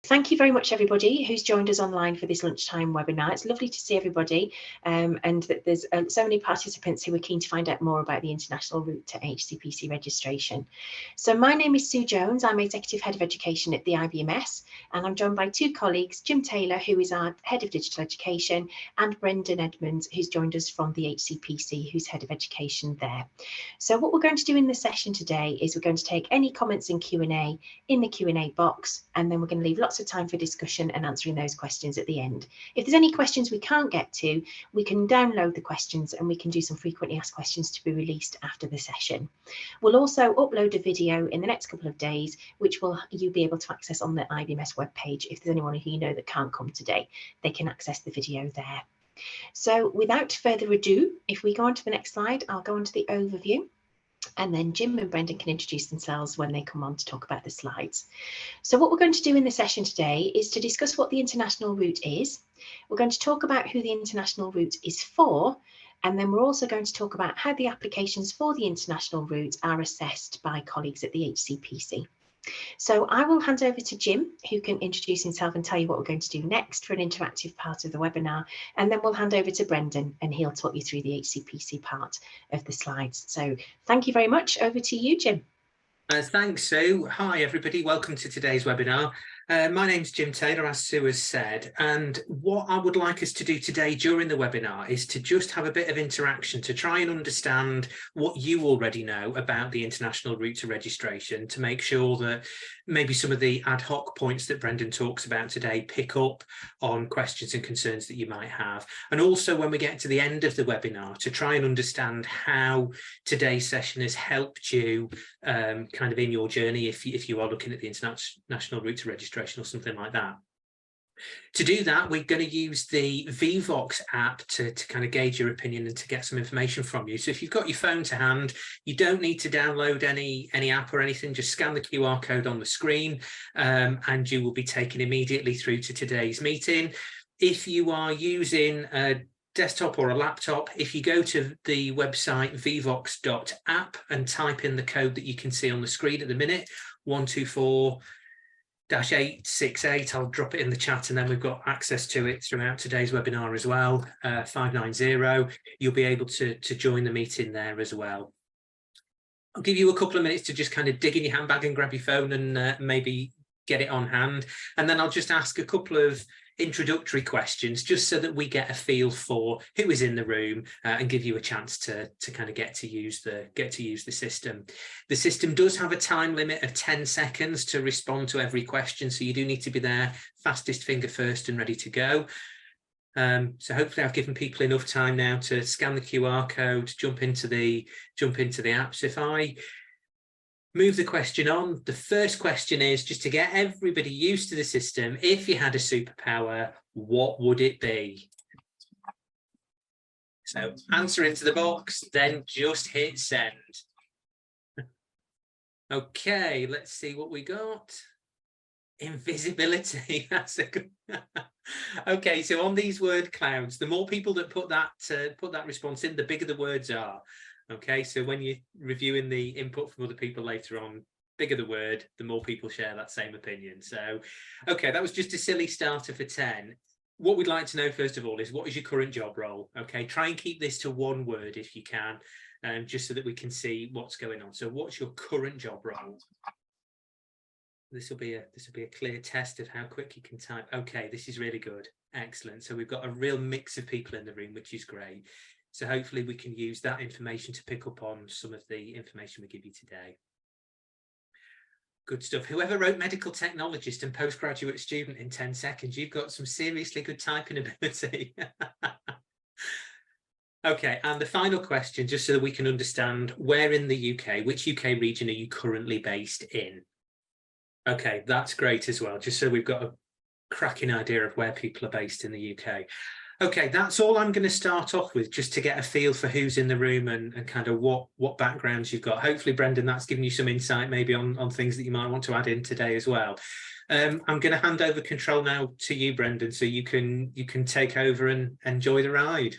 Thank you very much, everybody who's joined us online for this lunchtime webinar. It's lovely to see everybody and that there's so many participants who are keen to find out more about the international route to HCPC registration. So my name is Sue Jones. I'm Executive Head of Education at the IBMS, and I'm joined by two colleagues, Jim Taylor, who is our Head of Digital Education, and Brendon Edmonds, who's joined us from the HCPC, who's Head of Education there. So what we're going to do in the session today is we're going to take any comments and Q&A in the Q&A box, and then we're going to leave lots of time for discussion and answering those questions at the end. If there's any questions we can't get to, we can download the questions and we can do some frequently asked questions to be released after the session. We'll also upload a video in the next couple of days, which you'll be able to access on the IBMS webpage. If there's anyone who you know that can't come today, they can access the video there. So without further ado, if we go on to the next slide, I'll go on to the overview, and then Jim and Brendon can introduce themselves when they come on to talk about the slides. So what we're going to do in the session today is to discuss what the international route is. We're going to talk about who the international route is for, and then we're also going to talk about how the applications for the international route are assessed by colleagues at the HCPC. So I will hand over to Jim, who can introduce himself and tell you what we're going to do next for an interactive part of the webinar, and then we'll hand over to Brendon and he'll talk you through the HCPC part of the slides. So thank you very much. Over to you, Jim. Thanks, Sue. Hi, everybody. Welcome to today's webinar. My name's Jim Taylor, as Sue has said, and what I would like us to do today during the webinar is to just have a bit of interaction to try and understand what you already know about the international route to registration, to make sure that maybe some of the ad hoc points that Brendon talks about today pick up on questions and concerns that you might have. And also when we get to the end of the webinar, to try and understand how today's session has helped you kind of in your journey if you are looking at the international route to registration or something like that. To do that, we're going to use the Vivox app to kind of gauge your opinion and to get some information from you. So if you've got your phone to hand, you don't need to download any app or anything, just scan the QR code on the screen and you will be taken immediately through to today's meeting. If you are using a desktop or a laptop, if you go to the website vivox.app and type in the code that you can see on the screen at the minute, 124-868, I'll drop it in the chat, and then we've got access to it throughout today's webinar as well, 590, you'll be able to join the meeting there as well. I'll give you a couple of minutes to just kind of dig in your handbag and grab your phone and maybe get it on hand, and then I'll just ask a couple of introductory questions just so that we get a feel for who is in the room and give you a chance to kind of get to use the system. The system does have a time limit of 10 seconds to respond to every question, so you do need to be there fastest finger first and ready to go. So hopefully I've given people enough time now to scan the QR code, jump into the app. So if I move the question on, the first question is just to get everybody used to the system. If you had a superpower, what would it be? So answer into the box, then just hit send. Okay, let's see what we got. Invisibility. That's a good. Okay, so on these word clouds, the more people that put that response in, the bigger the words are. Okay, so when you're reviewing the input from other people later on, bigger the word, the more people share that same opinion. So, okay, that was just a silly starter for 10. What we'd like to know, first of all, is what is your current job role? Okay, try and keep this to one word if you can, just so that we can see what's going on. So what's your current job role? This will be a clear test of how quick you can type. Okay, this is really good. Excellent. So we've got a real mix of people in the room, which is great. So hopefully we can use that information to pick up on some of the information we give you today. Good stuff. Whoever wrote medical technologist and postgraduate student in 10 seconds, you've got some seriously good typing ability. Okay, and the final question, just so that we can understand where in the UK, which UK region are you currently based in? Okay, that's great as well, just so we've got a cracking idea of where people are based in the UK. Okay, that's all I'm going to start off with, just to get a feel for who's in the room and kind of what backgrounds you've got. Hopefully, Brendon, that's given you some insight maybe on things that you might want to add in today as well. I'm going to hand over control now to you, Brendon, so you can take over and enjoy the ride.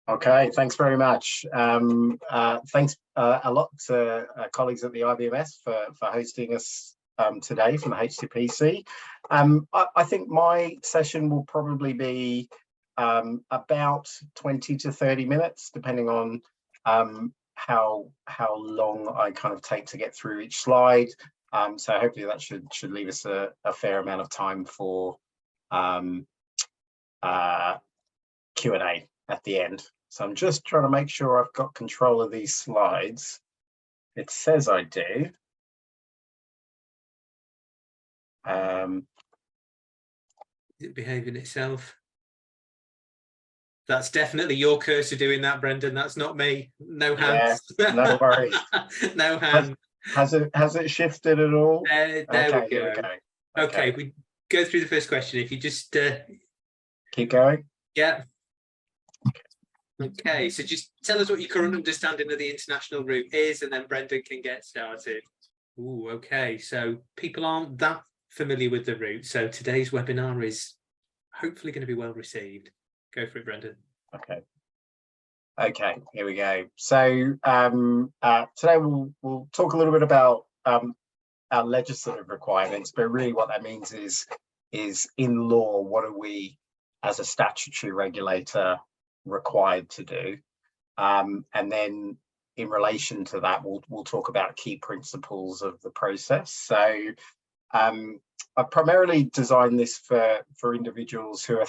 Okay, thanks very much. Thanks a lot to colleagues at the IBMS for hosting us today from the HCPC. I think my session will probably be about 20 to 30 minutes, depending on how long I kind of take to get through each slide. So hopefully that should leave us a fair amount of time for Q&A at the end. So I'm just trying to make sure I've got control of these slides. It says I do. Is it behaving itself? That's definitely your cursor doing that, Brendon. That's not me. No hands. Yeah, no worries. No hands. Has it shifted at all? There Okay, we go. Okay, we go through the first question. If you just keep going. Yeah. Okay, so just tell us what your current understanding of the international route is, and then Brendon can get started. Ooh, okay, so people aren't that familiar with the route, so today's webinar is hopefully going to be well received. Go for it, Brendon. Okay, here we go. So today we'll talk a little bit about our legislative requirements, but really what that means is in law, what are we as a statutory regulator required to do? And then in relation to that, we'll talk about key principles of the process. So I primarily designed this for individuals who are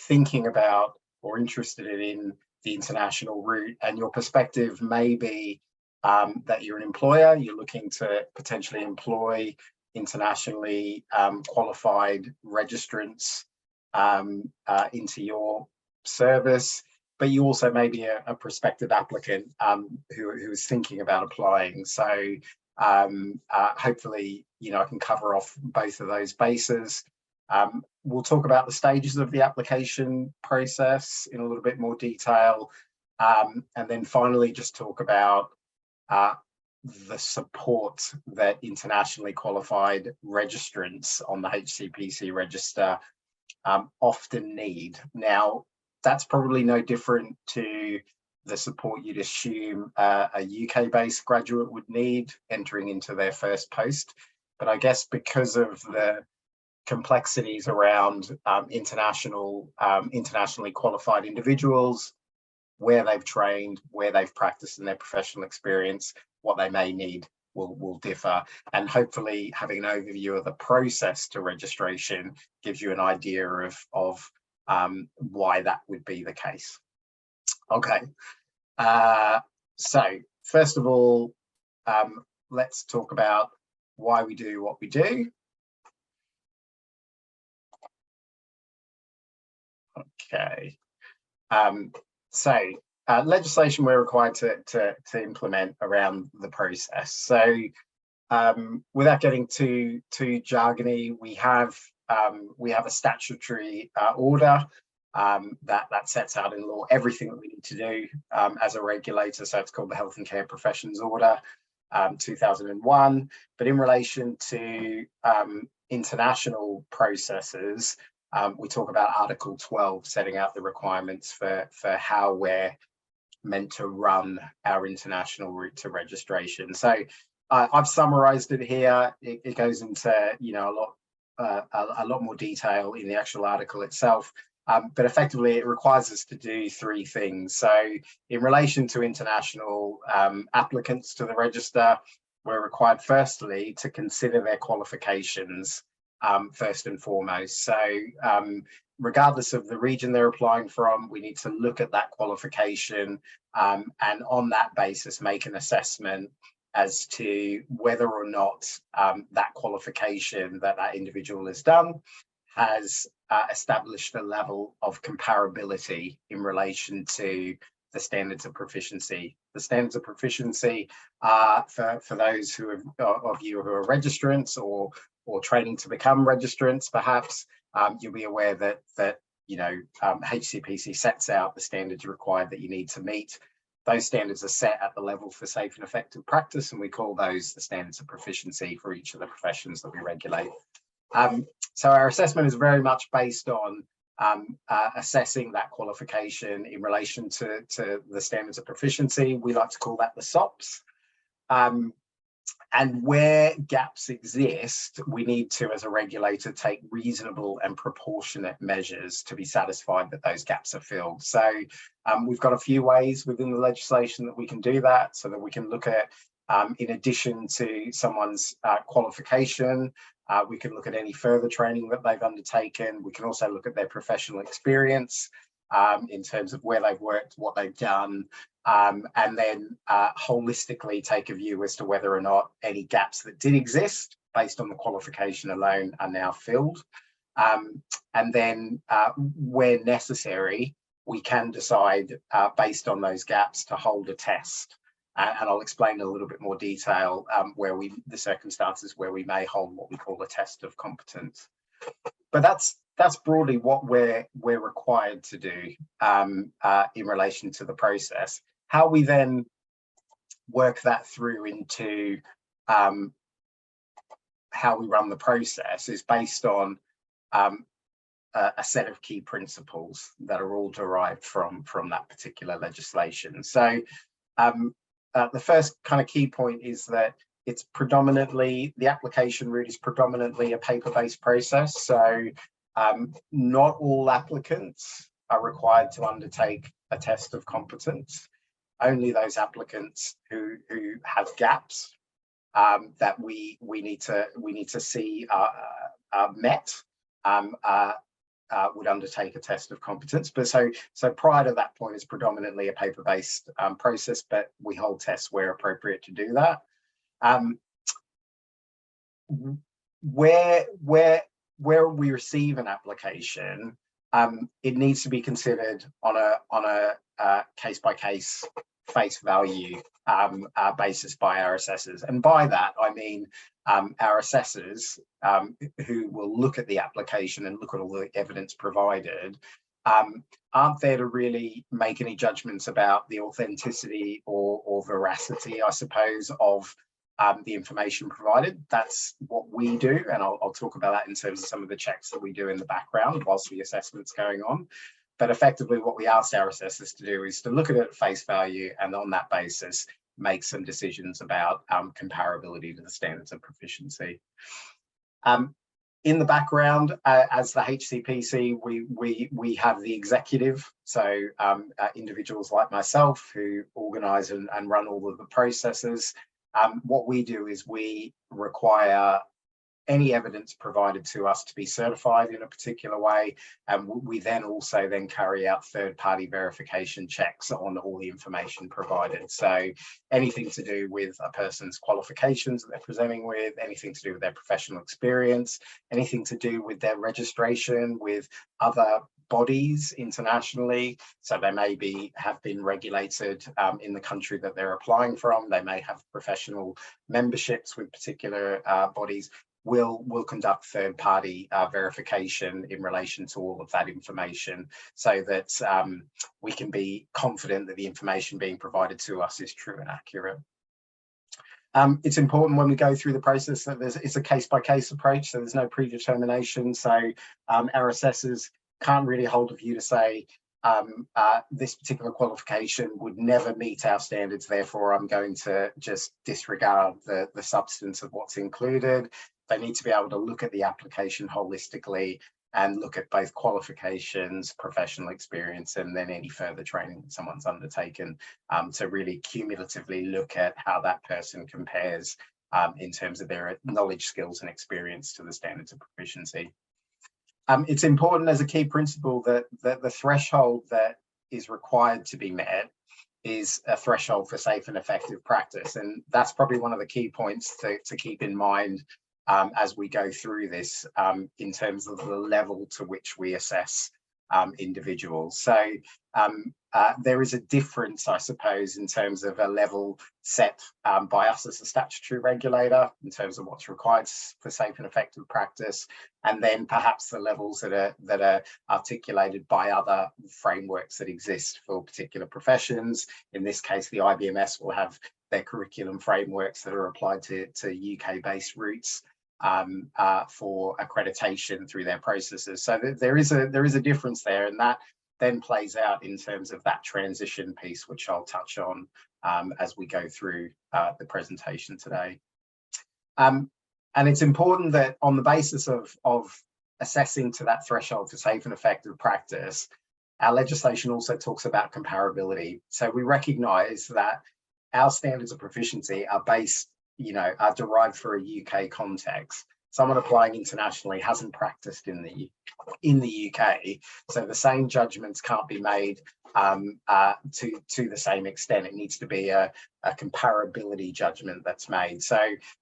thinking about or interested in the international route, and your perspective may be that you're an employer, you're looking to potentially employ internationally qualified registrants into your service, but you also may be a prospective applicant who is thinking about applying. So hopefully, I can cover off both of those bases. We'll talk about the stages of the application process in a little bit more detail. And then finally, just talk about the support that internationally qualified registrants on the HCPC register often need. Now, that's probably no different to the support you'd assume a UK-based graduate would need entering into their first post. But I guess because of the complexities around internationally qualified individuals, where they've trained, where they've practiced in their professional experience, what they may need will differ. And hopefully having an overview of the process to registration gives you an idea of why that would be the case. Okay, so first of all, let's talk about why we do what we do. Okay, so legislation we're required to implement around the process. So without getting too jargony, we have a statutory order that sets out in law everything that we need to do as a regulator. So it's called the Health and Care Professions Order 2001. But in relation to international processes, we talk about Article 12, setting out the requirements for how we're meant to run our international route to registration. So I've summarized it here. It goes into a lot more detail in the actual article itself, but effectively it requires us to do three things. So in relation to international applicants to the register, we're required firstly to consider their qualifications first and foremost. So regardless of the region they're applying from, we need to look at that qualification and on that basis make an assessment as to whether or not that qualification that individual has done has established a level of comparability in relation to the standards of proficiency. The standards of proficiency are for those of you who are registrants or training to become registrants, perhaps you'll be aware that HCPC sets out the standards required that you need to meet. Those standards are set at the level for safe and effective practice, and we call those the standards of proficiency for each of the professions that we regulate. So our assessment is very much based on assessing that qualification in relation to the standards of proficiency. We like to call that the SOPs. And where gaps exist, we need to, as a regulator, take reasonable and proportionate measures to be satisfied that those gaps are filled. So we've got a few ways within the legislation that we can do that, so that we can look at, in addition to someone's qualification, we can look at any further training that they've undertaken. We can also look at their professional experience in terms of where they've worked, what they've done, and then holistically take a view as to whether or not any gaps that did exist based on the qualification alone are now filled. And then where necessary, we can decide based on those gaps to hold a test. And I'll explain in a little bit more detail the circumstances where we may hold what we call a test of competence. But that's broadly what we're required to do in relation to the process. How we then work that through into how we run the process is based on a set of key principles that are all derived from that particular legislation. So the first kind of key point is that it's predominantly, the application route is predominantly a paper-based process. So not all applicants are required to undertake a test of competence. Only those applicants who have gaps that we need to see met would undertake a test of competence. But so prior to that point, it's predominantly a paper-based process, but we hold tests where appropriate to do that. Where we receive an application, it needs to be considered on a case-by-case face value basis by our assessors. And by that, I mean our assessors who will look at the application and look at all the evidence provided, aren't there to really make any judgments about the authenticity or veracity, I suppose, of the information provided. That's what we do, and I'll talk about that in terms of some of the checks that we do in the background whilst the assessment's going on. But effectively what we asked our assessors to do is to look at it at face value, and on that basis make some decisions about comparability to the standards of proficiency. In the background, as the HCPC, we have the executive, so individuals like myself who organise and run all of the processes. What we do is we require any evidence provided to us to be certified in a particular way, and we then also carry out third-party verification checks on all the information provided. So anything to do with a person's qualifications that they're presenting with, anything to do with their professional experience, anything to do with their registration with other bodies internationally. So they may have been regulated in the country that they're applying from. They may have professional memberships with particular bodies. We'll conduct third-party verification in relation to all of that information, so that we can be confident that the information being provided to us is true and accurate. It's important when we go through the process that it's a case-by-case approach, so there's no predetermination. So our assessors can't really hold a view to say this particular qualification would never meet our standards, therefore I'm going to just disregard the substance of what's included. They need to be able to look at the application holistically and look at both qualifications, professional experience, and then any further training that someone's undertaken, to really cumulatively look at how that person compares in terms of their knowledge, skills, and experience to the standards of proficiency. It's important as a key principle that the threshold that is required to be met is a threshold for safe and effective practice. And that's probably one of the key points to keep in mind as we go through this in terms of the level to which we assess individuals. So there is a difference, I suppose, in terms of a level set by us as a statutory regulator in terms of what's required for safe and effective practice, and then perhaps the levels that are articulated by other frameworks that exist for particular professions. In this case, the IBMS will have their curriculum frameworks that are applied to UK-based routes for accreditation through their processes. So there is a difference there, and that then plays out in terms of that transition piece, which I'll touch on as we go through the presentation today. And it's important that on the basis of assessing to that threshold for safe and effective practice, our legislation also talks about comparability. So we recognise that our standards of proficiency are based, are derived for a UK context. Someone applying internationally hasn't practiced in the UK, so the same judgments can't be made to the same extent. It needs to be a comparability judgment that's made. So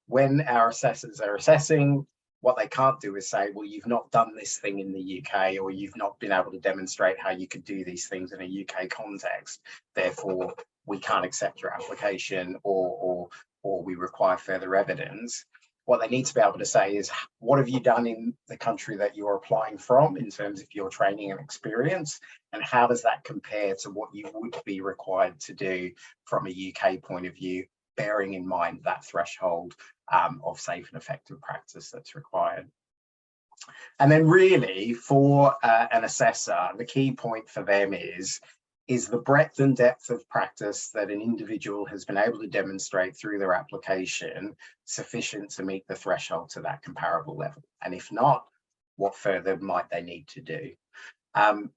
when our assessors are assessing, what they can't do is say, well, you've not done this thing in the UK, or you've not been able to demonstrate how you could do these things in a UK context. Therefore, we can't accept your application, or we require further evidence. What they need to be able to say is, what have you done in the country that you're applying from in terms of your training and experience, and how does that compare to what you would be required to do from a UK point of view, bearing in mind that threshold of safe and effective practice that's required. And then really for an assessor, the key point for them is the breadth and depth of practice that an individual has been able to demonstrate through their application sufficient to meet the threshold to that comparable level? And if not, what further might they need to do? And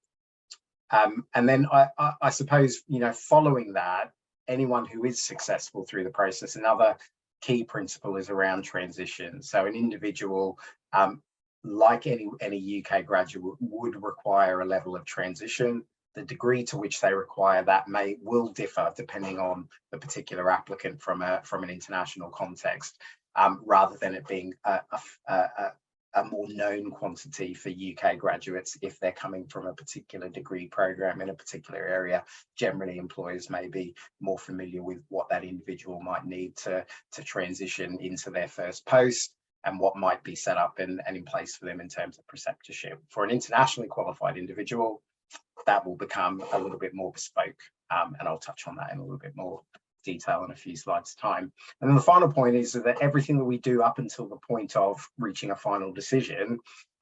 then I suppose, following that, anyone who is successful through the process, another key principle is around transition. So an individual, like any UK graduate, would require a level of transition. The degree to which they require that will differ depending on the particular applicant from an international context, rather than it being a more known quantity for UK graduates. If they're coming from a particular degree program in a particular area, generally employers may be more familiar with what that individual might need to transition into their first post, and what might be set up and in place for them in terms of preceptorship. For an internationally qualified individual, that will become a little bit more bespoke, and I'll touch on that in a little bit more detail in a few slides' time. And then the final point is that everything that we do up until the point of reaching a final decision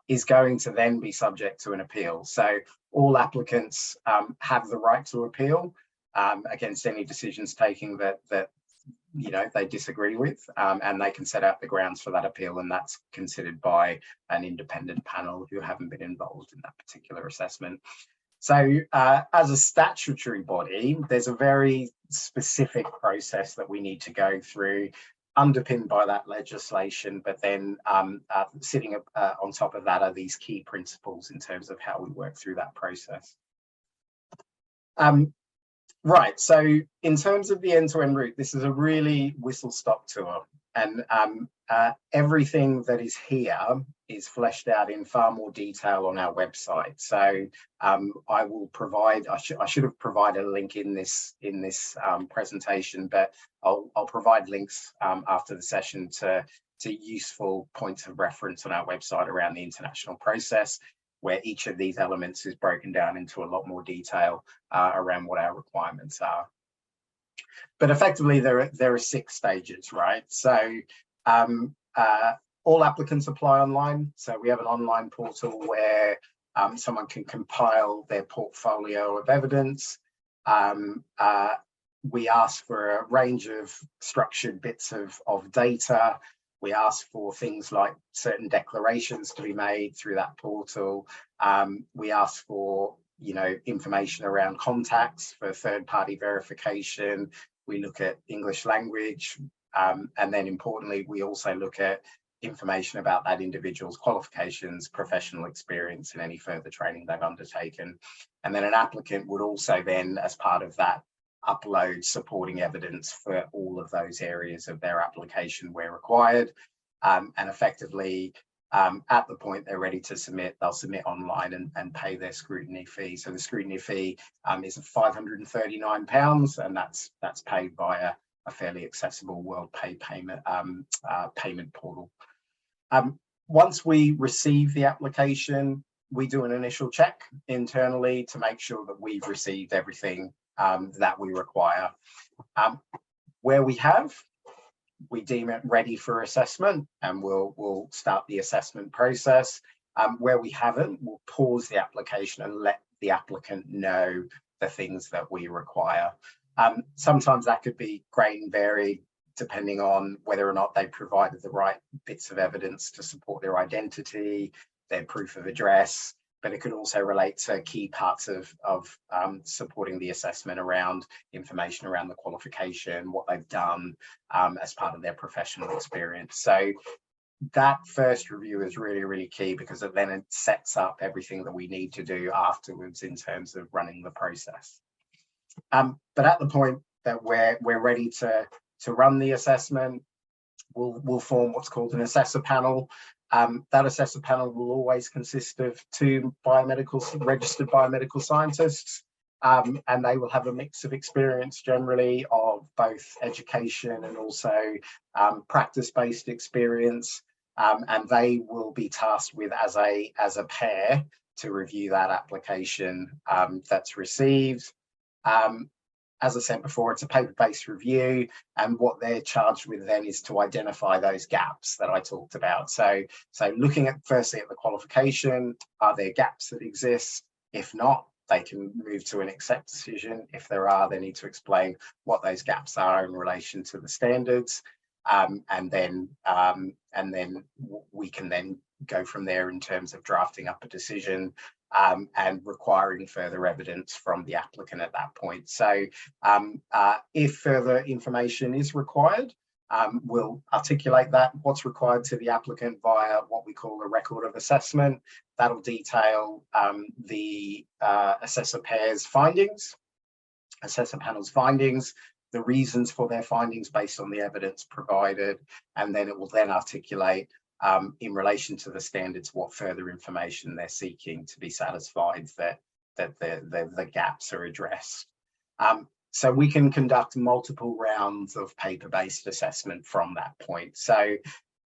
is going to then be subject to an appeal. So all applicants have the right to appeal against any decisions taken that they disagree with, and they can set out the grounds for that appeal, and that's considered by an independent panel who haven't been involved in that particular assessment. So as a statutory body, there's a very specific process that we need to go through, underpinned by that legislation, but then sitting on top of that are these key principles in terms of how we work through that process. Right, so in terms of the end-to-end route, this is a really whistle-stop tour, and everything that is here is fleshed out in far more detail on our website. So I will provide, I should have provided a link in this presentation, but I'll provide links after the session to useful points of reference on our website around the international process, where each of these elements is broken down into a lot more detail around what our requirements are. But effectively, there are 6 stages, right? So all applicants apply online. So we have an online portal where someone can compile their portfolio of evidence. We ask for a range of structured bits of data. We ask for things like certain declarations to be made through that portal. We ask for, information around contacts for third-party verification. We look at English language, and then importantly, we also look at information about that individual's qualifications, professional experience, and any further training they've undertaken. And then an applicant would also then, as part of that, upload supporting evidence for all of those areas of their application where required. And effectively, at the point they're ready to submit, they'll submit online and pay their scrutiny fee. So the scrutiny fee is £539, and that's paid via a fairly accessible WorldPay payment portal. Once we receive the application, we do an initial check internally to make sure that we've received everything that we require. Where we have, we deem it ready for assessment, and we'll start the assessment process. Where we haven't, we'll pause the application and let the applicant know the things that we require. Sometimes that could be great and varied, depending on whether or not they provided the right bits of evidence to support their identity, their proof of address, but it could also relate to key parts of supporting the assessment around information around the qualification, what they've done as part of their professional experience. So that first review is really, really key, because it sets up everything that we need to do afterwards in terms of running the process. But at the point that we're ready to run the assessment, we'll form what's called an assessor panel. That assessor panel will always consist of 2 registered biomedical scientists, and they will have a mix of experience generally of both education and also practice-based experience, and they will be tasked with, as a pair, to review that application that's received. As I said before, it's a paper-based review, and what they're charged with then is to identify those gaps that I talked about. So looking at firstly at the qualification, are there gaps that exist? If not, they can move to an accept decision. If there are, they need to explain what those gaps are in relation to the standards, and then we can then go from there in terms of drafting up a decision and requiring further evidence from the applicant at that point. So if further information is required, we'll articulate what's required to the applicant via what we call a record of assessment. That'll detail the assessor pair's findings, assessor panel's findings, the reasons for their findings based on the evidence provided, and then it will then articulate in relation to the standards what further information they're seeking to be satisfied that the gaps are addressed. So we can conduct multiple rounds of paper-based assessment from that point. So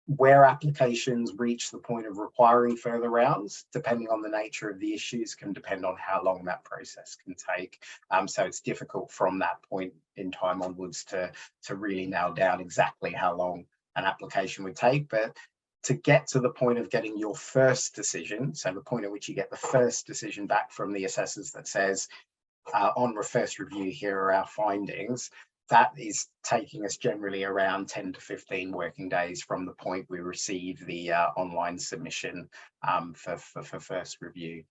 where applications reach the point of requiring further rounds, depending on the nature of the issues, can depend on how long that process can take. So it's difficult from that point in time onwards to really nail down exactly how long an application would take. But to get to the point of getting your first decision, so the point at which you get the first decision back from the assessors that says, on first review, here are our findings, that is taking us generally around 10 to 15 working days from the point we receive the online submission for first review.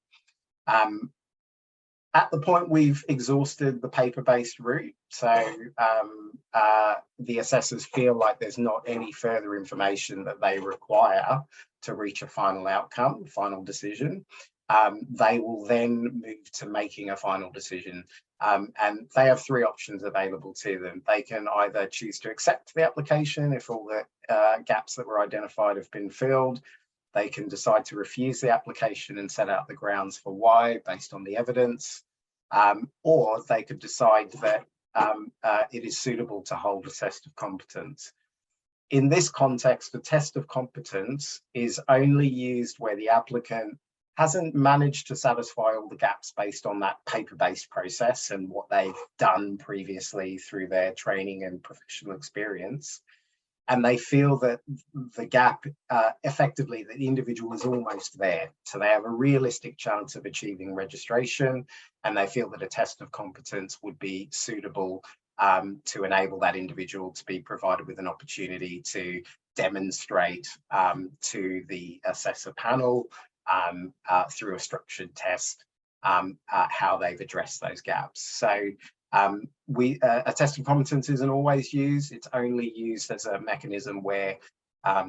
At the point we've exhausted the paper-based route, so the assessors feel like there's not any further information that they require to reach a final outcome, final decision, they will then move to making a final decision. And they have 3 options available to them. They can either choose to accept the application if all the gaps that were identified have been filled. They can decide to refuse the application and set out the grounds for why based on the evidence, or they could decide that it is suitable to hold a test of competence. In this context, the test of competence is only used where the applicant hasn't managed to satisfy all the gaps based on that paper-based process and what they've done previously through their training and professional experience. And they feel that the gap, effectively, that the individual is almost there. So they have a realistic chance of achieving registration, and they feel that a test of competence would be suitable to enable that individual to be provided with an opportunity to demonstrate to the assessor panel through a structured test how they've addressed those gaps. So a test of competence isn't always used. It's only used as a mechanism where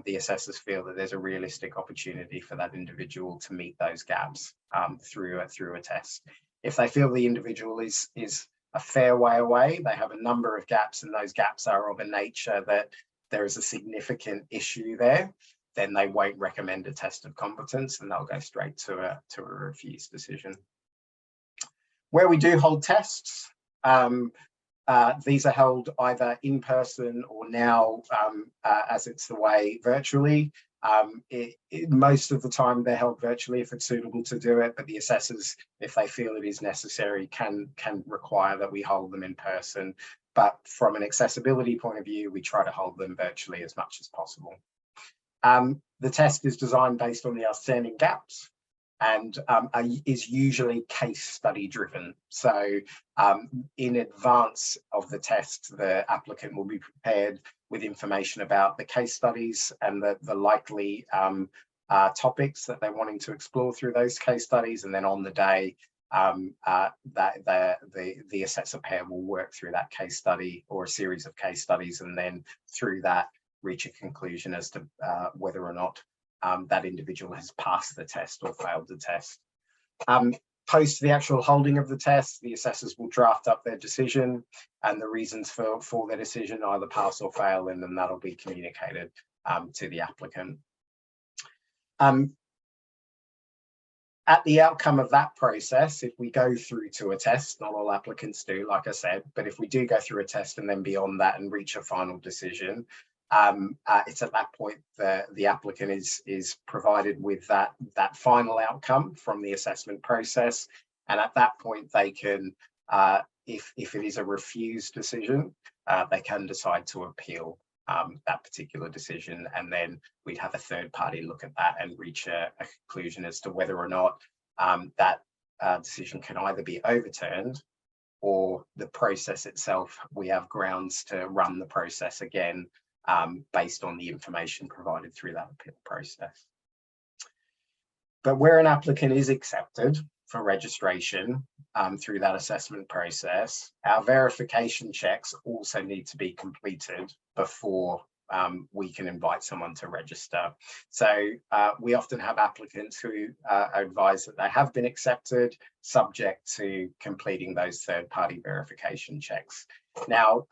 the assessors feel that there's a realistic opportunity for that individual to meet those gaps through a test. If they feel the individual is a fair way away, they have a number of gaps, and those gaps are of a nature that there is a significant issue there, then they won't recommend a test of competence, and they'll go straight to a refuse decision. Where we do hold tests, these are held either in person or now, as it's the way, virtually. Most of the time they're held virtually if it's suitable to do it, but the assessors, if they feel it is necessary, can require that we hold them in person. But from an accessibility point of view, we try to hold them virtually as much as possible. The test is designed based on the outstanding gaps and is usually case study driven. So in advance of the test, the applicant will be prepared with information about the case studies and the likely topics that they're wanting to explore through those case studies. And then on the day, the assessor pair will work through that case study or a series of case studies, and then through that reach a conclusion as to whether or not that individual has passed the test or failed the test. Post the actual holding of the test, the assessors will draft up their decision and the reasons for their decision, either pass or fail, and then that'll be communicated to the applicant. At the outcome of that process, if we go through to a test, not all applicants do, like I said, but if we do go through a test and then beyond that and reach a final decision, it's at that point the applicant is provided with that final outcome from the assessment process. And at that point, they can, if it is a refused decision, they can decide to appeal that particular decision, and then we'd have a third party look at that and reach a conclusion as to whether or not that decision can either be overturned, or the process itself, we have grounds to run the process again based on the information provided through that appeal process. But where an applicant is accepted for registration through that assessment process, our verification checks also need to be completed before we can invite someone to register. So we often have applicants who advise that they have been accepted, subject to completing those third-party verification checks. Now,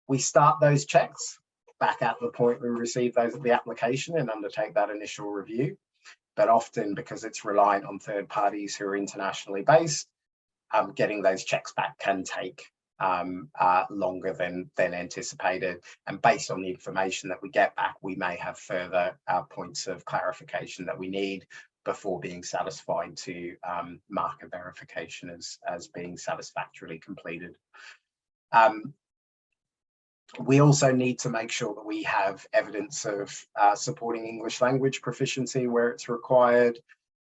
we start those checks back at the point we receive the application and undertake that initial review. But often, because it's reliant on third parties who are internationally based, getting those checks back can take longer than anticipated. And based on the information that we get back, we may have further points of clarification that we need before being satisfied to mark a verification as being satisfactorily completed. We also need to make sure that we have evidence of supporting English language proficiency where it's required,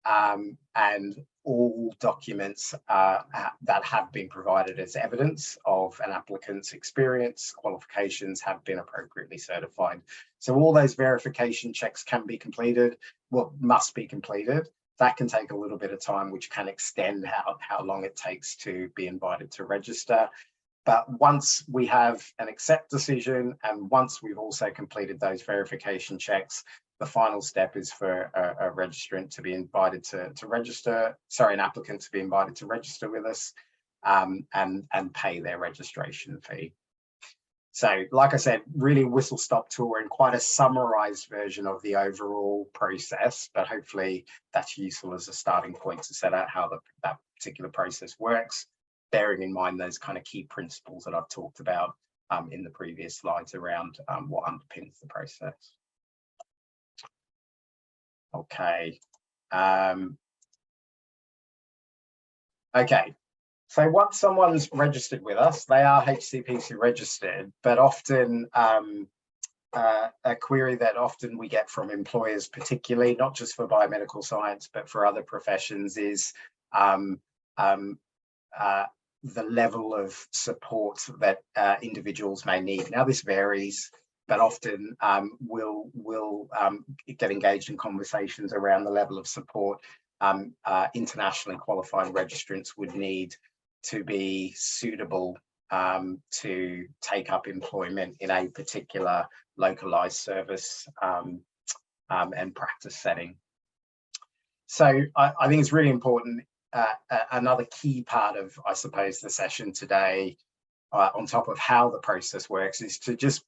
and all documents that have been provided as evidence of an applicant's experience, qualifications have been appropriately certified. So all those verification checks can be completed, well, must be completed. That can take a little bit of time, which can extend how long it takes to be invited to register. But once we have an accept decision, and once we've also completed those verification checks, the final step is for a registrant to be invited to register, sorry, an applicant to be invited to register with us and pay their registration fee. So like I said, really whistle-stop tour and quite a summarized version of the overall process, but hopefully that's useful as a starting point to set out how that particular process works, bearing in mind those kind of key principles that I've talked about in the previous slides around what underpins the process. Okay. Okay. So once someone's registered with us, they are HCPC registered, but often a query that often we get from employers, particularly not just for biomedical science, but for other professions, is the level of support that individuals may need. Now, this varies, but often we'll get engaged in conversations around the level of support internationally qualified registrants would need to be suitable to take up employment in a particular localized service and practice setting. So I think it's really important. Another key part of, I suppose, the session today, on top of how the process works, is to just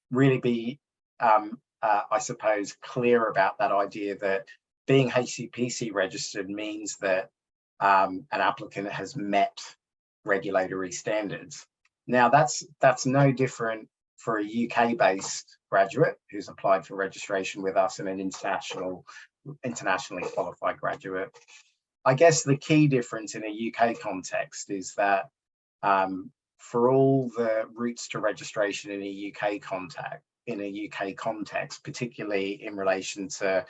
really be, I suppose, clear about that idea that being HCPC registered means that an applicant has met regulatory standards. Now, that's no different for a UK-based graduate who's applied for registration with us and an internationally qualified graduate. I guess the key difference in a UK context is that for all the routes to registration in a UK context, particularly in relation to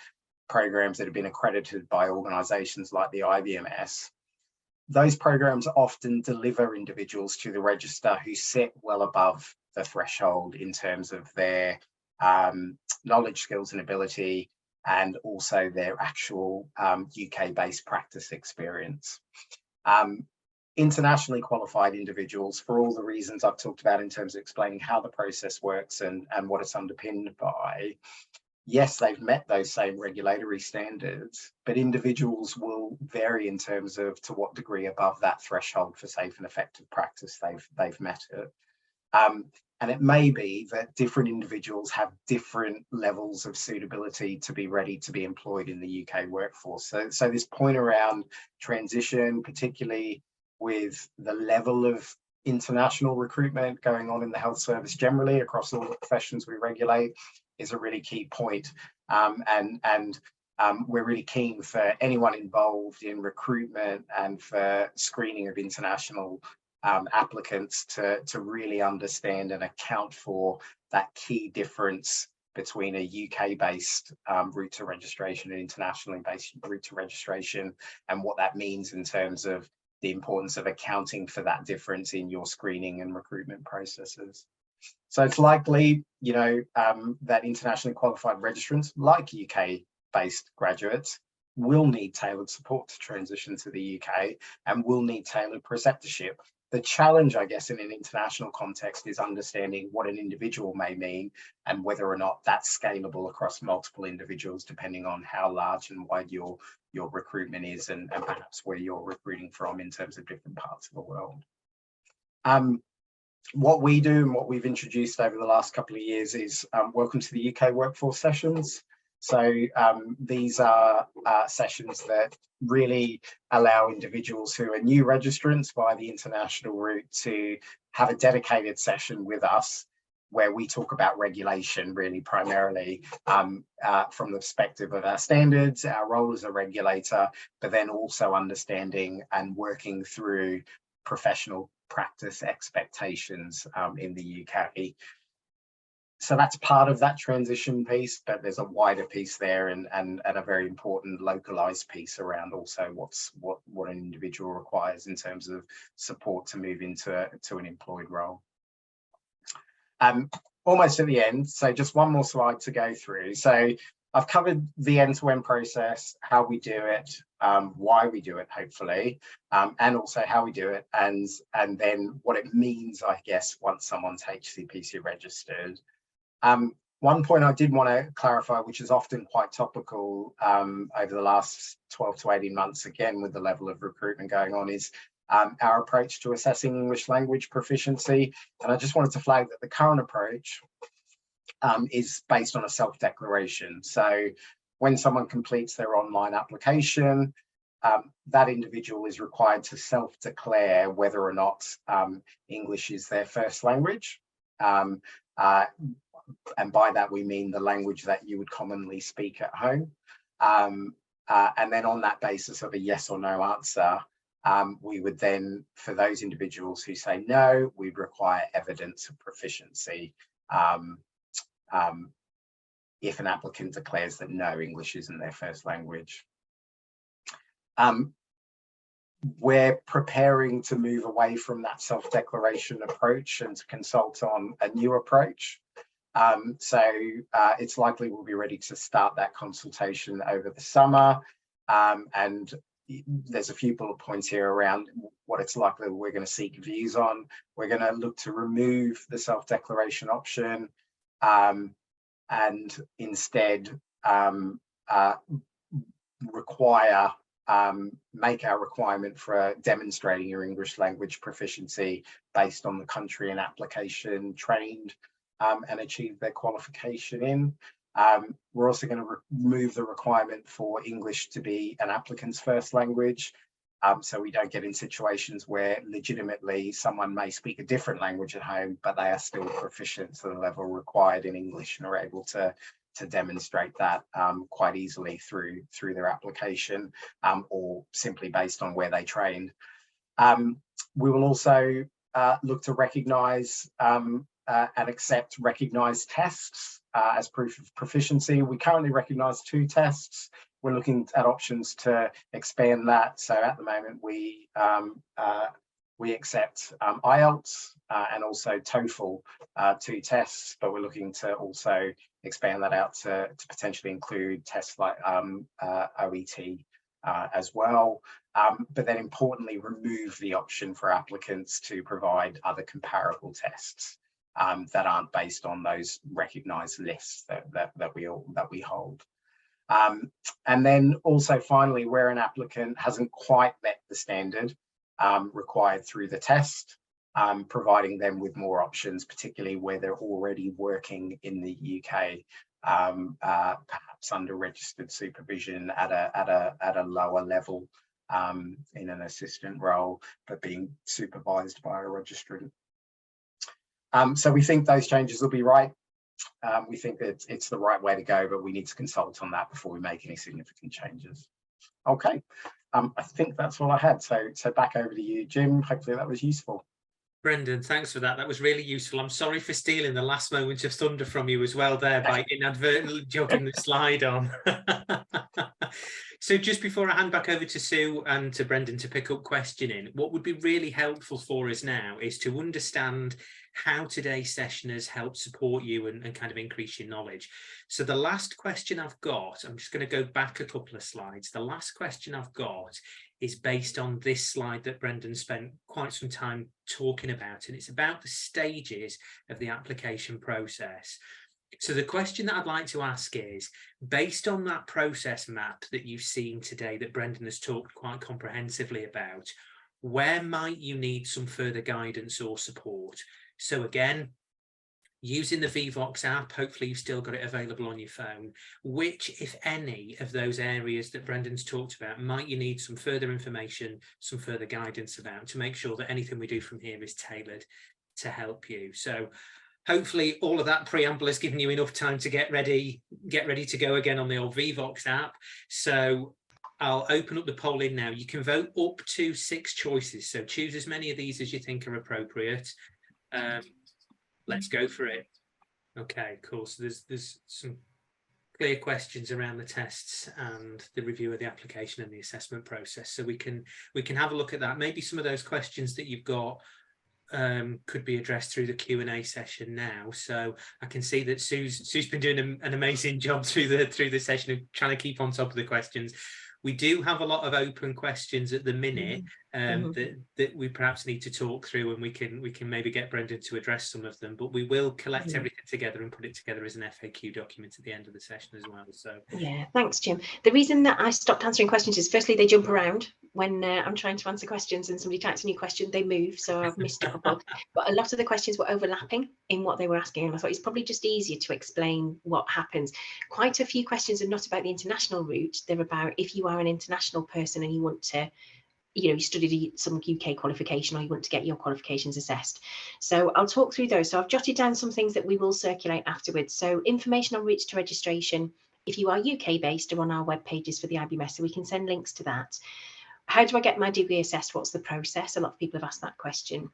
programs that have been accredited by organisations like the IBMS, those programs often deliver individuals to the register who sit well above the threshold in terms of their knowledge, skills and ability, and also their actual UK-based practice experience. Internationally qualified individuals, for all the reasons I've talked about in terms of explaining how the process works and what it's underpinned by, yes, they've met those same regulatory standards, but individuals will vary in terms of to what degree above that threshold for safe and effective practice they've met it. And it may be that different individuals have different levels of suitability to be ready to be employed in the UK workforce. So this point around transition, particularly with the level of international recruitment going on in the health service generally across all the professions we regulate, is a really key point. We're really keen for anyone involved in recruitment and for screening of international applicants to really understand and account for that key difference between a UK-based route to registration and internationally based route to registration, and what that means in terms of the importance of accounting for that difference in your screening and recruitment processes. So it's likely, you know, that internationally qualified registrants, like UK-based graduates, will need tailored support to transition to the UK and will need tailored preceptorship. The challenge, I guess, in an international context is understanding what an individual may mean and whether or not that's scalable across multiple individuals, depending on how large and wide your recruitment is and perhaps where you're recruiting from in terms of different parts of the world. What we do and what we've introduced over the last couple of years is Welcome to the UK Workforce sessions. So these are sessions that really allow individuals who are new registrants via the international route to have a dedicated session with us where we talk about regulation really primarily from the perspective of our standards, our role as a regulator, but then also understanding and working through professional practice expectations in the UK. So that's part of that transition piece, but there's a wider piece there and a very important localized piece around also what an individual requires in terms of support to move into an employed role. Almost at the end, so just one more slide to go through. So I've covered the end-to-end process, how we do it, why we do it, hopefully, and also how we do it, and then what it means, I guess, once someone's HCPC registered. One point I did want to clarify, which is often quite topical over the last 12 to 18 months, again, with the level of recruitment going on, is our approach to assessing English language proficiency. And I just wanted to flag that the current approach is based on a self-declaration. So when someone completes their online application, that individual is required to self-declare whether or not English is their first language. And by that, we mean the language that you would commonly speak at home. And then on that basis of a yes or no answer, we would then, for those individuals who say no, we'd require evidence of proficiency if an applicant declares that no, English isn't their first language. We're preparing to move away from that self-declaration approach and to consult on a new approach. So it's likely we'll be ready to start that consultation over the summer. And there's a few bullet points here around what it's likely we're going to seek views on. We're going to look to remove the self-declaration option and instead make our requirement for demonstrating your English language proficiency based on the country and application trained and achieve their qualification in. We're also going to remove the requirement for English to be an applicant's first language, so we don't get in situations where legitimately someone may speak a different language at home, but they are still proficient to the level required in English and are able to demonstrate that quite easily through their application or simply based on where they trained. We will also look to recognise and accept recognised tests as proof of proficiency. We currently recognise 2 tests. We're looking at options to expand that. So at the moment, we We accept IELTS and also TOEFL 2 tests, but we're looking to also expand that out to potentially include tests like OET as well. But then importantly, remove the option for applicants to provide other comparable tests that aren't based on those recognised lists that we hold. And then also finally, where an applicant hasn't quite met the standard required through the test, providing them with more options, particularly where they're already working in the UK, perhaps under registered supervision at a lower level in an assistant role, but being supervised by a registrant. So we think those changes will be right. We think that it's the right way to go, but we need to consult on that before we make any significant changes. Okay, I think that's all I had. So back over to you, Jim. Hopefully that was useful. Brendon, thanks for that. That was really useful. I'm sorry for stealing the last moment of thunder from you as well there by inadvertently jogging the slide on. So just before I hand back over to Sue and to Brendon to pick up questioning, what would be really helpful for us now is to understand how today's session has helped support you and kind of increase your knowledge. So the last question I've got, I'm just going to go back a couple of slides. The last question I've got is based on this slide that Brendon spent quite some time talking about, and it's about the stages of the application process. So the question that I'd like to ask is, based on that process map that you've seen today that Brendon has talked quite comprehensively about, where might you need some further guidance or support? So again, using the Vivox app, hopefully you've still got it available on your phone. Which, if any, of those areas that Brendon's talked about might you need some further information, some further guidance about, to make sure that anything we do from here is tailored to help you? So hopefully all of that preamble has given you enough time to get ready to go again on the old Vivox app. So I'll open up the poll in now. You can vote up to 6 choices. So choose as many of these as you think are appropriate. Let's go for it. Okay, cool. So there's some clear questions around the tests and the review of the application and the assessment process. So we can have a look at that. Maybe some of those questions that you've got could be addressed through the Q&A session now. So I can see that Sue's been doing an amazing job through the session of trying to keep on top of the questions. We do have a lot of open questions at the minute that we perhaps need to talk through, and we can maybe get Brendon to address some of them, but we will collect everything together and put it together as an FAQ document at the end of the session as well. So yeah, thanks, Jim. The reason that I stopped answering questions is, firstly, they jump around when I'm trying to answer questions and somebody types a new question, they move, so I've missed a couple. But a lot of the questions were overlapping in what they were asking, and I thought it's probably just easier to explain what happens. Quite a few questions are not about the international route, they're about if you are an international person and you want to, you studied some UK qualification, or you want to get your qualifications assessed. So I'll talk through those. So I've jotted down some things that we will circulate afterwards. So information on routes to registration, if you are UK based, are on our web pages for the IBMS, so we can send links to that. How do I get my degree assessed? What's the process? A lot of people have asked that question.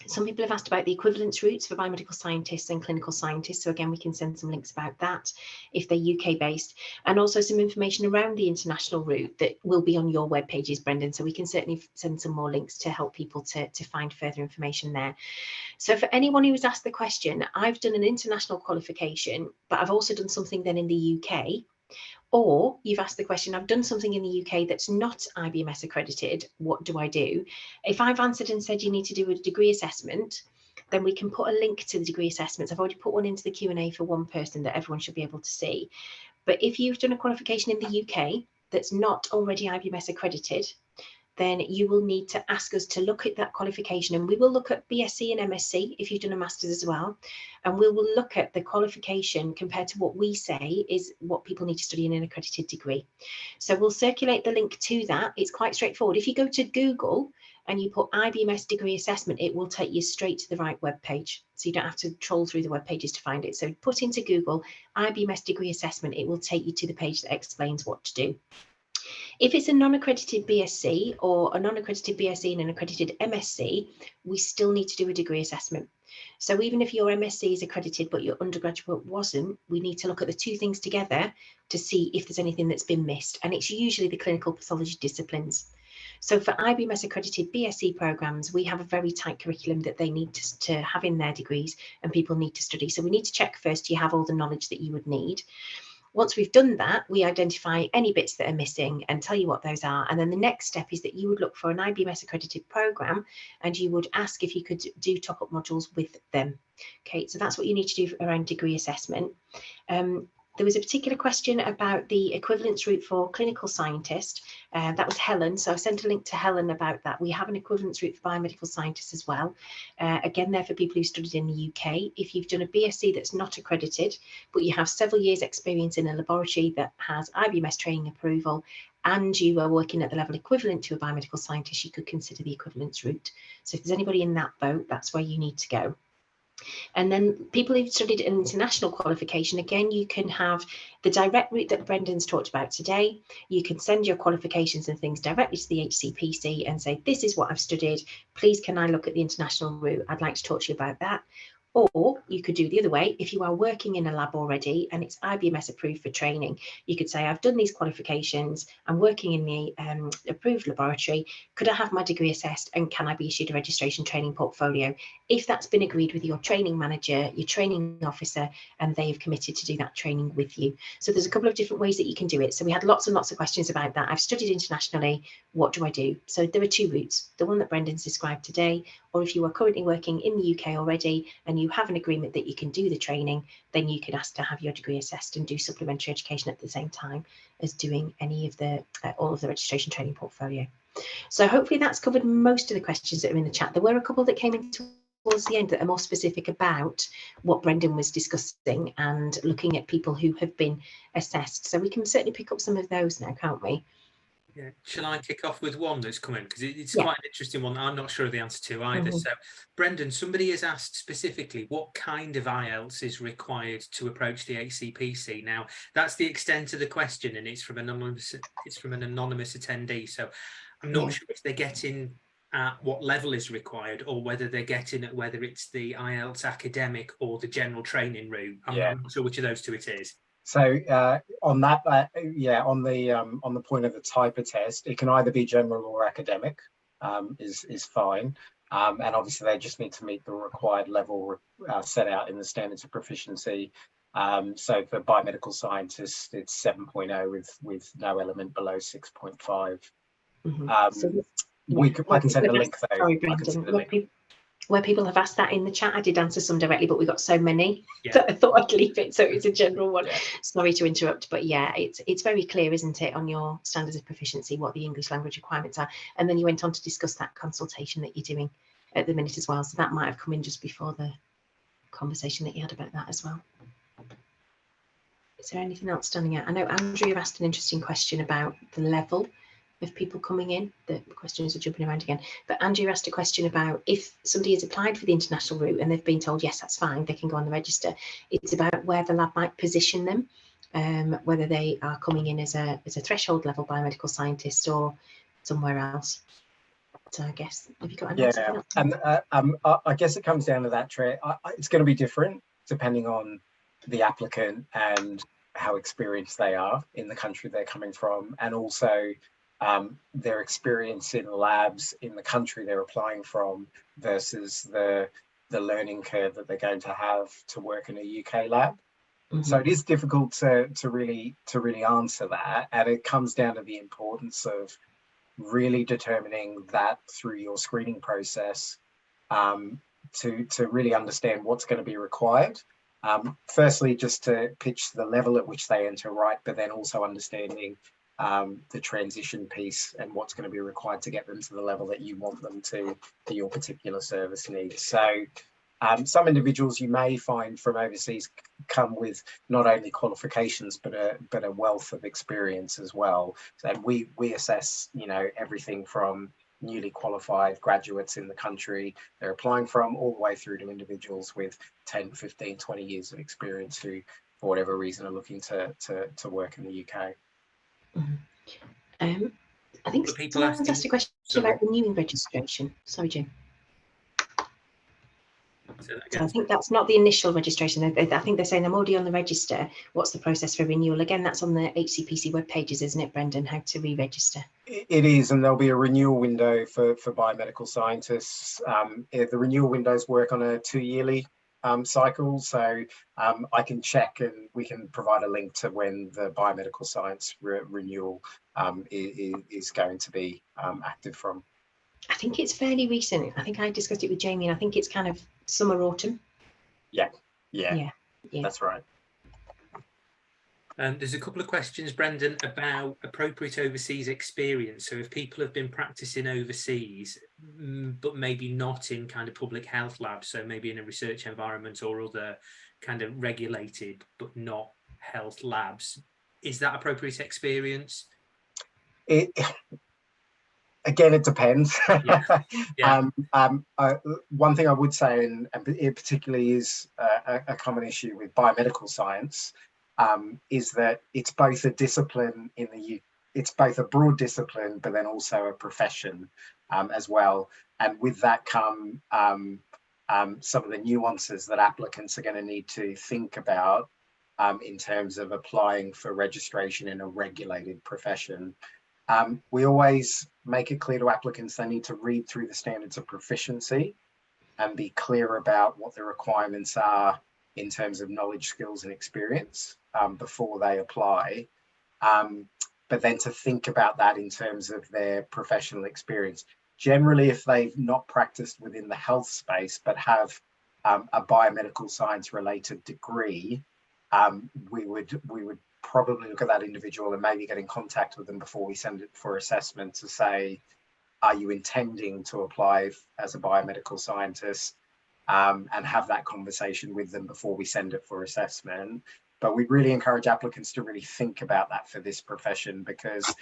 Some people have asked about the equivalence routes for biomedical scientists and clinical scientists. So again, we can send some links about that if they're UK based, and also some information around the international route that will be on your web pages, Brendon. So we can certainly send some more links to help people to find further information there. So for anyone who was asked the question, I've done an international qualification, but I've also done something then in the UK. Or you've asked the question, I've done something in the UK that's not IBMS accredited, what do I do? If I've answered and said you need to do a degree assessment, then we can put a link to the degree assessments. I've already put one into the Q&A for one person that everyone should be able to see. But if you've done a qualification in the UK that's not already IBMS accredited, then you will need to ask us to look at that qualification, and we will look at BSc and MSc if you've done a master's as well, and we will look at the qualification compared to what we say is what people need to study in an accredited degree. So we'll circulate the link to that. It's quite straightforward. If you go to Google and you put IBMS degree assessment, it will take you straight to the right web page, so you don't have to troll through the web pages to find it. So put into Google IBMS degree assessment, it will take you to the page that explains what to do. If it's a non-accredited BSc or a non-accredited BSc and an accredited MSc, we still need to do a degree assessment. So even if your MSc is accredited but your undergraduate wasn't, we need to look at the two things together to see if there's anything that's been missed. And it's usually the clinical pathology disciplines. So for IBMS accredited BSc programs, we have a very tight curriculum that they need to have in their degrees, and people need to study. So we need to check first you have all the knowledge that you would need. Once we've done that, we identify any bits that are missing and tell you what those are. And then the next step is that you would look for an IBMS accredited program, and you would ask if you could do top-up modules with them. Okay, so that's what you need to do around degree assessment. There was a particular question about the equivalence route for clinical scientist. That was Helen. So I sent a link to Helen about that. We have an equivalence route for biomedical scientists as well. Again, they're for people who studied in the UK. If you've done a BSc that's not accredited, but you have several years experience in a laboratory that has IBMS training approval, and you are working at the level equivalent to a biomedical scientist, you could consider the equivalence route. So if there's anybody in that boat, that's where you need to go. And then people who've studied an international qualification, again, you can have the direct route that Brendon's talked about today. You can send your qualifications and things directly to the HCPC and say, this is what I've studied. Please, can I look at the international route? I'd like to talk to you about that. Or you could do the other way. If you are working in a lab already and it's IBMS approved for training, you could say, I've done these qualifications, I'm working in the approved laboratory, could I have my degree assessed, and can I be issued a registration training portfolio? If that's been agreed with your training manager, your training officer, and they have committed to do that training with you. So there's a couple of different ways that you can do it. So we had lots and lots of questions about that. I've studied internationally, what do I do? So there are two routes, the one that Brendon's described today, or if you are currently working in the UK already and you have an agreement that you can do the training, then you could ask to have your degree assessed and do supplementary education at the same time as doing any of the all of the registration training portfolio. So hopefully that's covered most of the questions that are in the chat. There were a couple that came in towards the end that are more specific about what Brendon was discussing and looking at people who have been assessed. So we can certainly pick up some of those now, can't we? Yeah. Shall I kick off with one that's come in? Because it's quite an interesting one I'm not sure of the answer to either. So, Brendon, somebody has asked specifically what kind of IELTS is required to approach the HCPC. Now, that's the extent of the question, and it's from an anonymous attendee. So I'm not sure if they're getting at what level is required, or whether they're getting at whether it's the IELTS academic or the general training route. I'm not sure which of those two it is. So on that, on the point of the type of test, it can either be general or academic, is fine, and obviously they just need to meet the required level set out in the standards of proficiency. So for biomedical scientists, it's 7.0 with no element below 6.5. I can send the link though. Sorry, Brendon. Where people have asked that in the chat, I did answer some directly, but we got so many that I thought I'd leave it. So it's a general one. Sorry to interrupt, but yeah, it's very clear, isn't it, on your standards of proficiency, what the English language requirements are. And then you went on to discuss that consultation that you're doing at the minute as well. So that might have come in just before the conversation that you had about that as well. Is there anything else standing out? I know Andrew asked an interesting question about the level of people coming in. The questions are jumping around again, but Andrew asked a question about if somebody has applied for the international route and they've been told yes, that's fine, they can go on the register. It's about where the lab might position them, whether they are coming in as a threshold level biomedical scientist or somewhere else. So I guess, have you got an answer for that? And I guess it comes down to that, Trey. It's going to be different depending on the applicant and how experienced they are in the country they're coming from, and also their experience in labs in the country they're applying from versus the learning curve that they're going to have to work in a UK lab. So it is difficult to really answer that, and it comes down to the importance of really determining that through your screening process to really understand what's going to be required. Firstly, just to pitch the level at which they enter, right, but then also understanding the transition piece and what's going to be required to get them to the level that you want them to for your particular service needs. So some individuals you may find from overseas come with not only qualifications but a wealth of experience as well. So we assess, you know, everything from newly qualified graduates in the country they're applying from, all the way through to individuals with 10, 15, 20 years of experience who, for whatever reason, are looking to work in the UK. I think people asked a question about renewing registration. Sorry, Jim. So I think that's not the initial registration. I think they're saying I'm already on the register. What's the process for renewal? Again, that's on the HCPC web pages, isn't it, Brendon? How to re-register? It is, and there'll be a renewal window for biomedical scientists. The renewal windows work on a 2-yearly cycle, so I can check and we can provide a link to when the biomedical science renewal is going to be active from. I think it's fairly recent. I think I discussed it with Jamie, and I think it's kind of summer, autumn. Yeah, that's right. There's a couple of questions, Brendon, about appropriate overseas experience. So if people have been practicing overseas, but maybe not in kind of public health labs, so maybe in a research environment or other kind of regulated but not health labs, is that appropriate experience? Again, it depends. Yeah. One thing I would say, and it particularly is a common issue with biomedical science, is that it's both a discipline it's both a broad discipline, but then also a profession as well. And with that come some of the nuances that applicants are going to need to think about in terms of applying for registration in a regulated profession. We always make it clear to applicants they need to read through the standards of proficiency and be clear about what the requirements are in terms of knowledge, skills, and experience before they apply. But then to think about that in terms of their professional experience. Generally, if they've not practiced within the health space, but have a biomedical science related degree, we would probably look at that individual and maybe get in contact with them before we send it for assessment to say, are you intending to apply as a biomedical scientist, and have that conversation with them before we send it for assessment. But we really encourage applicants to really think about that for this profession, because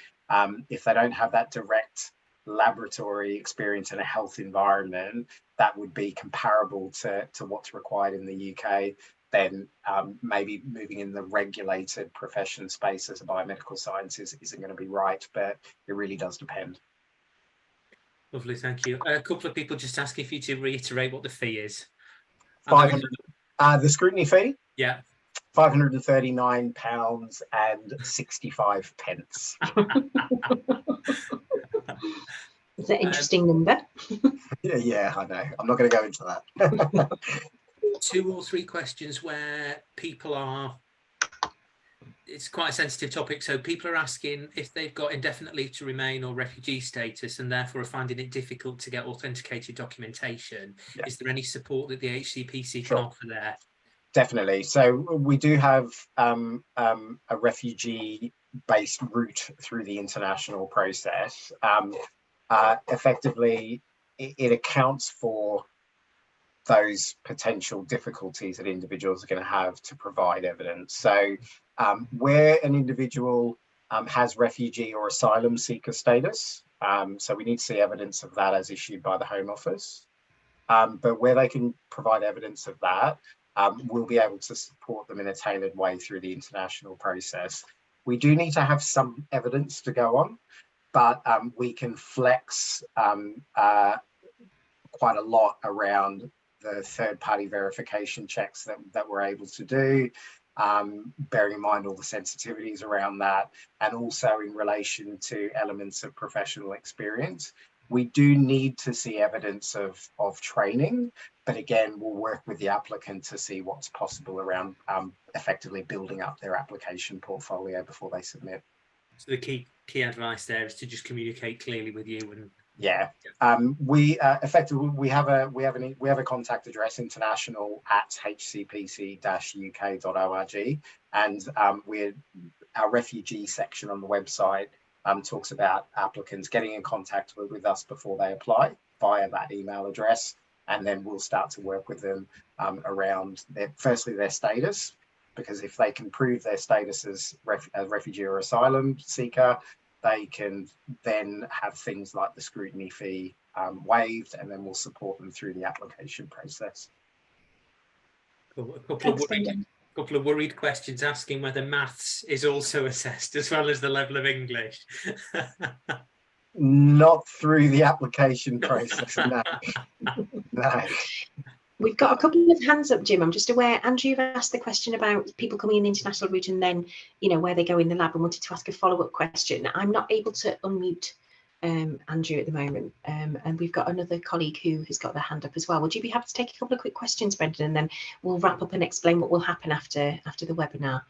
if they don't have that direct laboratory experience in a health environment that would be comparable to what's required in the UK, then maybe moving in the regulated profession space as a biomedical science isn't going to be right, but it really does depend. Lovely, thank you. A couple of people just asking for you to reiterate what the fee is. The scrutiny fee? Yeah. £539.65. It's an interesting number. Yeah, I know. I'm not going to go into that. 2 or 3 questions where people are, it's quite a sensitive topic, so people are asking if they've got indefinite leave to remain or refugee status and therefore are finding it difficult to get authenticated documentation. Yeah. Is there any support that the HCPC can offer there? Definitely. So we do have a refugee-based route through the international process. Effectively, it accounts for those potential difficulties that individuals are going to have to provide evidence. So where an individual has refugee or asylum seeker status, so we need to see evidence of that as issued by the Home Office. But where they can provide evidence of that, we'll be able to support them in a tailored way through the international process. We do need to have some evidence to go on, but we can flex quite a lot around the third-party verification checks that we're able to do, bearing in mind all the sensitivities around that, and also in relation to elements of professional experience. We do need to see evidence of training, but again, we'll work with the applicant to see what's possible around effectively building up their application portfolio before they submit. So the key advice there is to just communicate clearly with you. And yeah, we effectively we have a contact address, international@hcpc-uk.org, and our refugee section on the website talks about applicants getting in contact with us before they apply via that email address, and then we'll start to work with them around firstly their status, because if they can prove their status as a refugee or asylum seeker, they can then have things like the scrutiny fee waived, and then we'll support them through the application process. Cool. A couple of worried questions asking whether maths is also assessed as well as the level of English. Not through the application process, no. No. We've got a couple of hands up, Jim. I'm just aware, Andrew, you've asked the question about people coming in the international route and then, you know, where they go in the lab, and wanted to ask a follow-up question. I'm not able to unmute Andrew at the moment, and we've got another colleague who has got their hand up as well. Would you be happy to take a couple of quick questions, Brendon, and then we'll wrap up and explain what will happen after the webinar?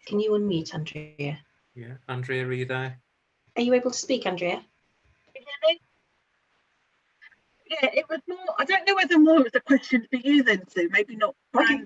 Can you unmute, Andrea? Yeah, Andrea, are you there? Are you able to speak, Andrea? Can you hear me? Yeah, it was more, I don't know whether more was a question for you then, Sue, maybe not Brandon.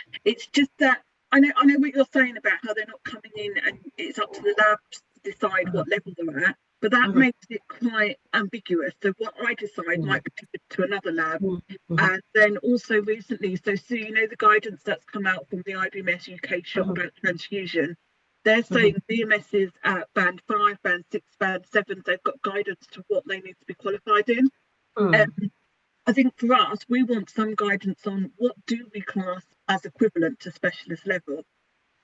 Okay. It's just that I know what you're saying about how they're not coming in and it's up to the labs to decide what level they're at, but that makes it quite ambiguous. So what I decide might be different to another lab. And then also recently, so Sue, you know the guidance that's come out from the IBMS UK shot about transfusion, they're saying BMS is at band 5, band 6, band 7, they've got guidance to what they need to be qualified in. I think for us, we want some guidance on what do we class as equivalent to specialist level.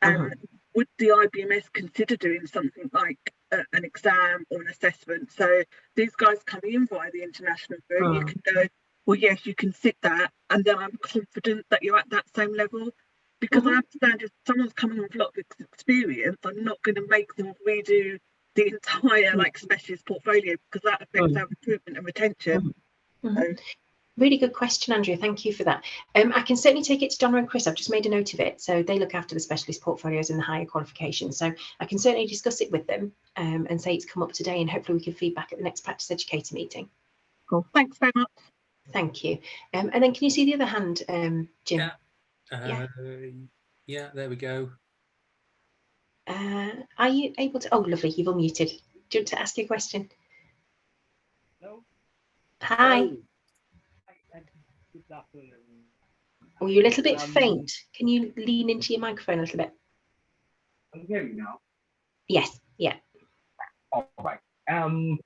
And would the IBMS consider doing something like an exam or an assessment? So these guys coming in via the international route, you can go, well, yes, you can sit that, and then I'm confident that you're at that same level. Because I understand if someone's coming on block with experience, I'm not going to make them redo the entire like specialist portfolio, because that affects our recruitment and retention. Really good question, Andrea. Thank you for that. I can certainly take it to Donna and Chris. I've just made a note of it. So they look after the specialist portfolios and the higher qualifications. So I can certainly discuss it with them and say it's come up today, and hopefully we can feedback at the next practice educator meeting. Cool. Thanks very much. Thank you. And then can you see the other hand, Jim? Yeah, there we go. Are you able to? Oh, lovely. You've unmuted. Do you want to ask your question? Hello. Hi. Hello. Good afternoon. Oh, you're a little bit faint. Can you lean into your microphone a little bit? Can you hear me now? Yes. Yeah. All right. I'm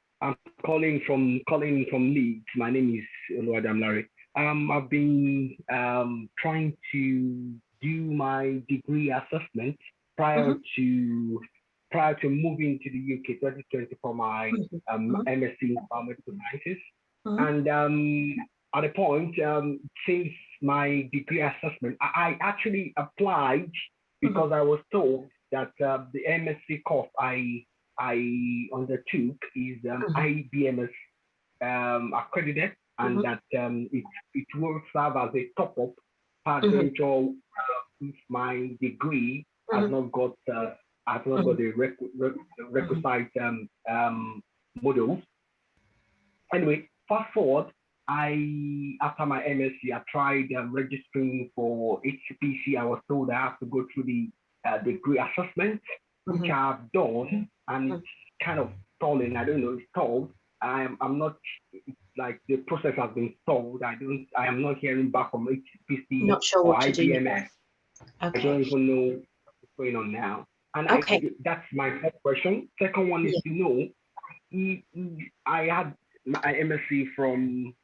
calling from Leeds. My name is Oluwadam Larry. I've been trying to do my degree assessment prior to moving to the UK 2020 for my MSc in biomedical sciences. And at a point, since my degree assessment, I actually applied because I was told that the MSc course I undertook is IBMS accredited, and that it will serve as a top-up potential if my degree has not got the requisite modules. Anyway, fast forward. After my MSc, I tried registering for HCPC. I was told I have to go through the degree assessment, which I've done, and it's kind of stalling. I don't know, it's stalled. I'm not, like, the process has been stalled. I am not hearing back from HCPC not sure or what to IBMS. do. Okay. I don't even know what's going on now. And that's my first question. Second one is to know, I had my MSc from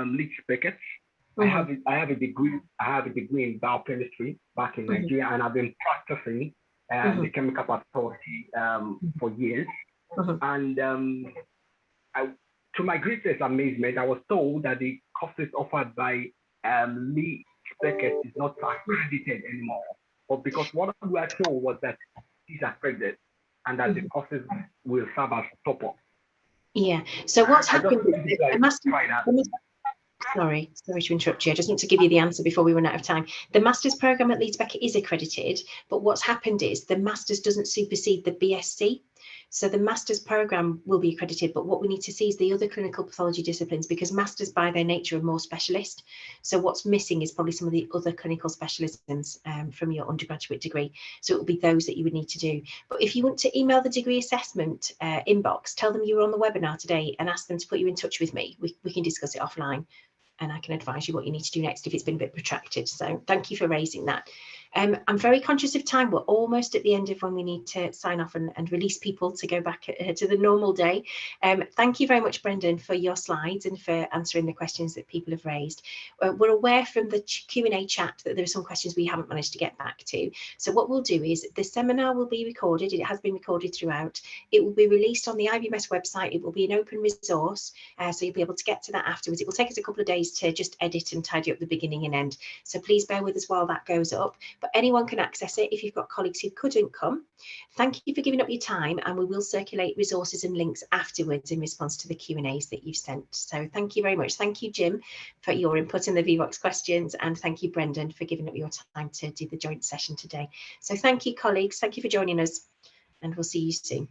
Leeds Beckett. I have a degree in biochemistry back in Nigeria, and I've been practicing the chemical pathology for years. And to my greatest amazement, I was told that the courses offered by Leeds Beckett is not accredited anymore. But because what we were told was that it's accredited and that the courses will serve as top-up. Yeah. So what's happened? Sorry to interrupt you. I just want to give you the answer before we run out of time. The master's program at Leeds Beckett is accredited, but what's happened is the master's doesn't supersede the BSc. So the master's program will be accredited, but what we need to see is the other clinical pathology disciplines, because masters by their nature are more specialist. So what's missing is probably some of the other clinical specialisms from your undergraduate degree. So it will be those that you would need to do. But if you want to email the degree assessment inbox, tell them you were on the webinar today and ask them to put you in touch with me. We can discuss it offline, and I can advise you what you need to do next if it's been a bit protracted. So thank you for raising that. I'm very conscious of time. We're almost at the end of when we need to sign off and release people to go back to the normal day. Thank you very much, Brendon, for your slides and for answering the questions that people have raised. We're aware from the Q&A chat that there are some questions we haven't managed to get back to. So what we'll do is the seminar will be recorded. It has been recorded throughout. It will be released on the IBMS website. It will be an open resource, so you'll be able to get to that afterwards. It will take us a couple of days to just edit and tidy up the beginning and end. So please bear with us while that goes up. But anyone can access it if you've got colleagues who couldn't come. Thank you for giving up your time, and we will circulate resources and links afterwards in response to the Q&As that you've sent. So thank you very much. Thank you, Jim, for your input in the VVox questions, and thank you, Brendon, for giving up your time to do the joint session today. So thank you, colleagues. Thank you for joining us, and we'll see you soon.